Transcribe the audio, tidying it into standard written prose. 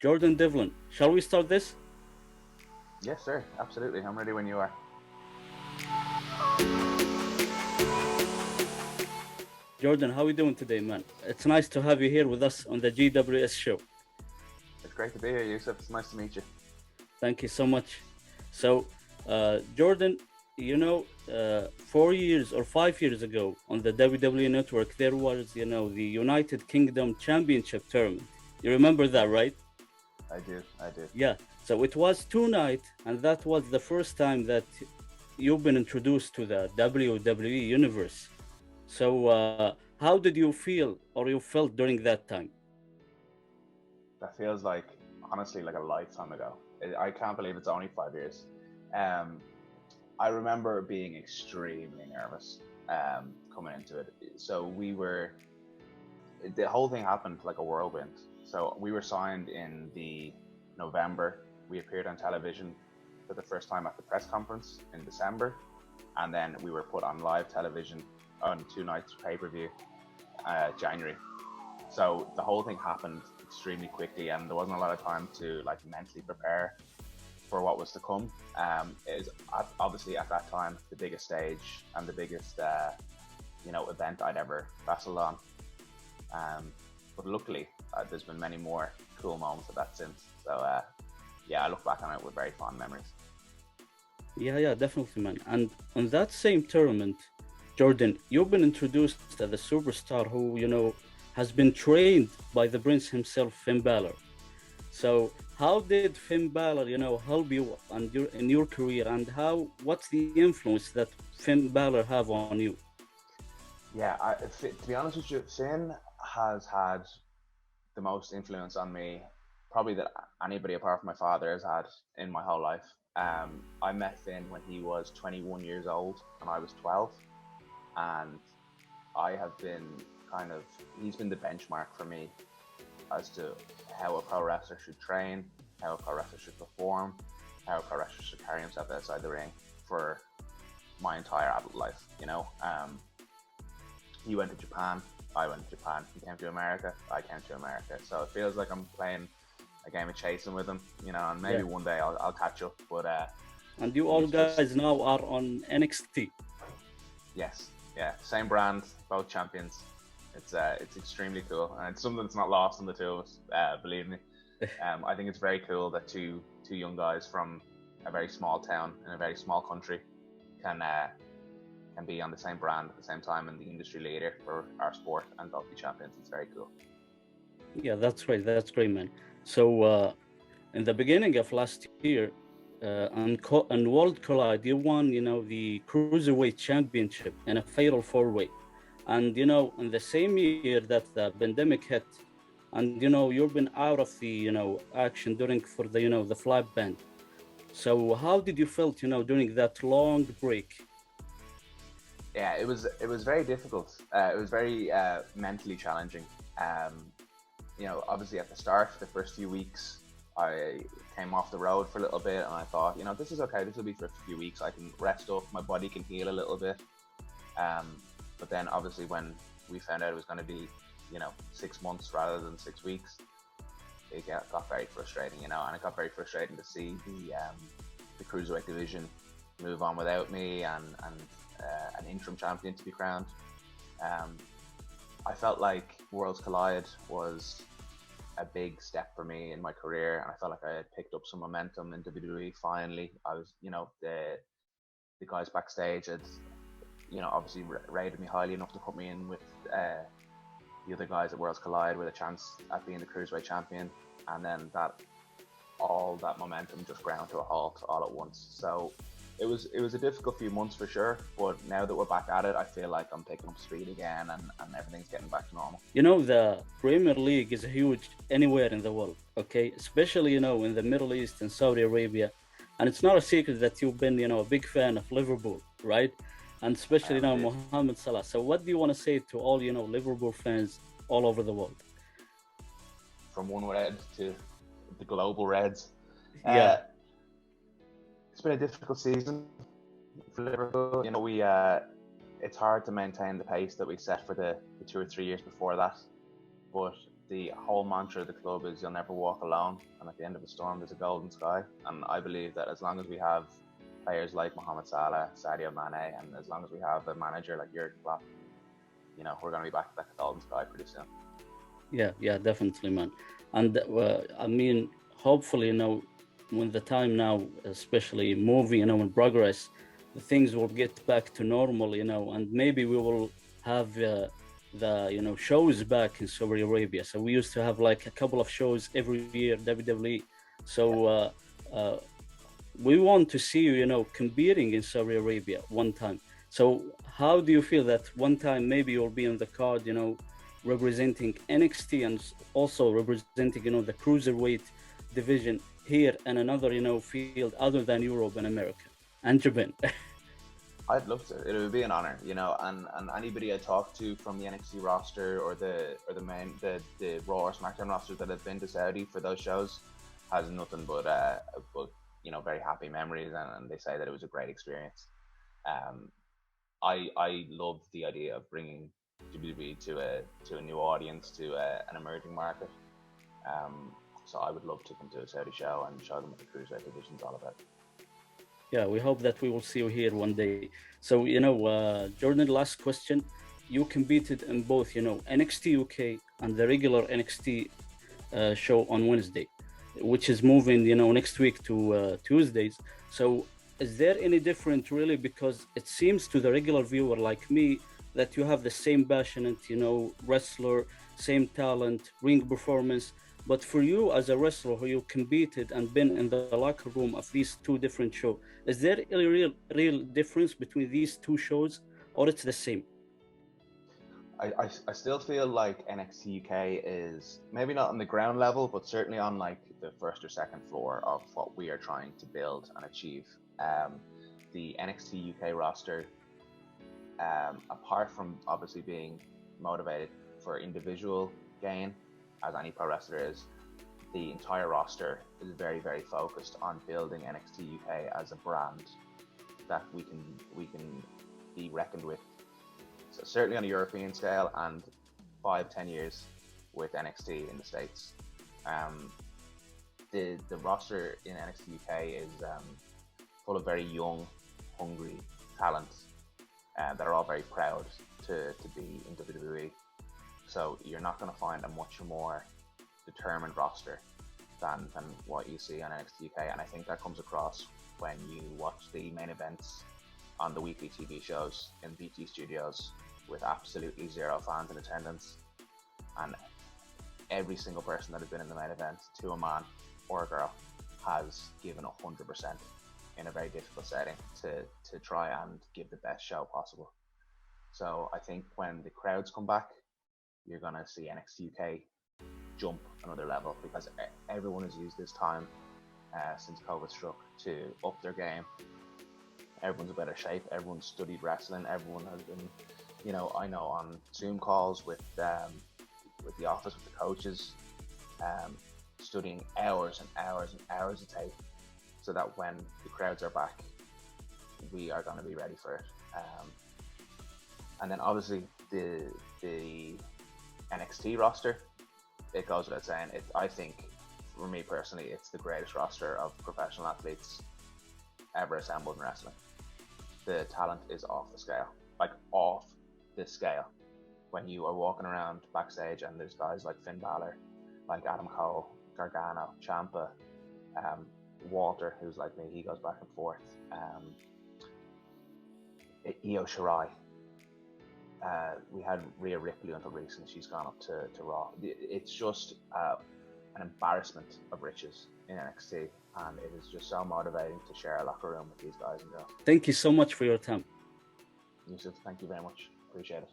Jordan Devlin. Shall we start this? Yes, sir. Absolutely. I'm ready when you are. Jordan, how are you doing today, man? It's nice to have you here with us on the GWS show. It's great to be here, Yusuf. It's nice to meet you. Thank you so much. So, Jordan, 4 years or 5 years ago on the WWE Network, there was, the United Kingdom Championship tournament. You remember that, Yes, right? I do. I do. Yeah. So it was two-night, and that was the first time that you've been introduced to the WWE Universe. So, how did you feel or you felt during that time? That feels like, honestly, like a lifetime ago. I can't believe it's only 5 years. Um, I remember being extremely nervous coming into it. So the whole thing happened like a whirlwind. So we were signed in the November. We appeared on television for the first time at the press conference in December, and then we were put on live television on 2 nights pay-per-view, January. So the whole thing happened extremely quickly, and there wasn't a lot of time to like mentally prepare for what was to come. It was obviously at that time the biggest stage and the biggest event I'd ever wrestled on. But luckily, there's been many more cool moments of that since. So yeah, I look back on it with very fond memories. Yeah, definitely, man. And on that same tournament, Jordan, you've been introduced as a superstar who, has been trained by the prince himself, Finn Balor. So, how did Finn Balor, help you and in your career, and what's the influence that Finn Balor have on you? Yeah, to be honest with you, Finn has had the most influence on me, probably that anybody apart from my father has had in my whole life. I met Finn when he was 21 years old and I was 12, and I have been kind of, he's been the benchmark for me as to how a pro wrestler should train, how a pro wrestler should perform, how a pro wrestler should carry himself outside the ring for my entire adult life. He went to Japan, I went to Japan. He came to America, I came to America. So it feels like I'm playing a game of chasing with him, and maybe Yeah. one day I'll catch up. But And you all he's just, guys now are on NXT. yes, yeah, same brand, both champions. It's extremely cool, and it's something that's not lost on the two of us. Believe me. I think it's very cool that two young guys from a very small town in a very small country can be on the same brand at the same time and the industry leader for our sport and both be champions. It's very cool. Yeah, that's right. That's great, man. So, in the beginning of last year, on World Collide, you won, the Cruiserweight Championship in a fatal four-way. And, in the same year that the pandemic hit, and, you've been out of the, action during for the, the flight ban. So how did you felt, during that long break? Yeah, it was very difficult. It was very mentally challenging. Obviously at the start, the first few weeks, I came off the road for a little bit, and I thought, this is okay. This will be for a few weeks. I can rest up. My body can heal a little bit. But then, obviously, when we found out it was going to be, 6 months rather than 6 weeks, it got very frustrating. And it got very frustrating to see the cruiserweight division move on without me, and an interim champion to be crowned. Um, I felt like Worlds Collide was a big step for me in my career, and I felt like I had picked up some momentum in WWE finally. I was, the guys backstage had, obviously rated me highly enough to put me in with the other guys at Worlds Collide with a chance at being the Cruiserweight champion, and then all that momentum just ground to a halt all at once. So it was a difficult few months for sure, but now that we're back at it, I feel like I'm picking up speed again, and everything's getting back to normal. The Premier League is huge anywhere in the world, okay? Especially, in the Middle East and Saudi Arabia. And it's not a secret that you've been, a big fan of Liverpool, right? And I especially, am indeed. Mohamed Salah. So what do you want to say to all, Liverpool fans all over the world? From one red to the global reds. Yeah, Uh, it's been a difficult season for Liverpool. We it's hard to maintain the pace that we set for the 2 or 3 years before that. But the whole mantra of the club is you'll never walk alone, and at the end of a storm there's a golden sky. And I believe that as long as we have players like Mohamed Salah, Sadio Mane, and as long as we have a manager like Jurgen Klopp, you know, we're going to be back to that golden sky pretty soon. Yeah, definitely, man. And I mean, hopefully, you know, when the time now, especially moving, you know, in progress, the things will get back to normal, you know, and maybe we will have the, you know, shows back in Saudi Arabia. So we used to have like a couple of shows every year, WWE. So we want to see you, you know, competing in Saudi Arabia one time. So how do you feel that one time maybe you'll be on the card, you know, representing NXT and also representing, you know, the cruiserweight division here and another, you know, field other than Europe and America and Japan? I'd love to. It would be an honor, you know, and anybody I talk to from the NXT roster or the Raw or SmackDown rosters that have been to Saudi for those shows has nothing but you know, very happy memories, and they say that it was a great experience. I love the idea of bringing WWE to a new audience, to an emerging market. So I would love to come to a Saudi show and show them what the cruiserweight division is all about. Yeah, we hope that we will see you here one day. So, you know, Jordan, last question. You competed in both, you know, NXT UK and the regular NXT show on Wednesday, which is moving, you know, next week to Tuesdays. So is there any difference really? Because it seems to the regular viewer like me that you have the same passionate, you know, wrestler, same talent, ring performance. But for you as a wrestler who you competed and been in the locker room of these two different shows, is there a real difference between these two shows, or it's the same? I still feel like NXT UK is maybe not on the ground level, but certainly on like the first or second floor of what we are trying to build and achieve. The NXT UK roster, apart from obviously being motivated for individual gain, as any pro wrestler is, the entire roster is very, very focused on building NXT UK as a brand that we can be reckoned with. So certainly on a European scale, and 5-10 years with NXT in the States. The roster in NXT UK is full of very young, hungry talents that are all very proud to be in WWE. So you're not going to find a much more determined roster than what you see on NXT UK, and I think that comes across when you watch the main events on the weekly TV shows in BT Studios with absolutely zero fans in attendance, and every single person that has been in the main event, to a man or a girl, has given 100% in a very difficult setting to try and give the best show possible. So I think when the crowds come back, you're going to see NXT UK jump another level, because everyone has used this time since COVID struck to up their game. Everyone's in better shape, everyone's studied wrestling, everyone has been, you know, I know on Zoom calls with the office, with the coaches, studying hours and hours and hours of tape, so that when the crowds are back, we are going to be ready for it. And then obviously the NXT roster, it goes without saying, I think, for me personally, it's the greatest roster of professional athletes ever assembled in wrestling. The talent is off the scale, like off the scale. When you are walking around backstage and there's guys like Finn Balor, like Adam Cole, Gargano, Ciampa, Walter, who's like me, he goes back and forth, Io Shirai. We had Rhea Ripley until recently, she's gone up to Raw. It's just an embarrassment of riches in NXT, and it is just so motivating to share a locker room with these guys and girls. Thank you so much for your time. Yusuf, thank you very much. Appreciate it.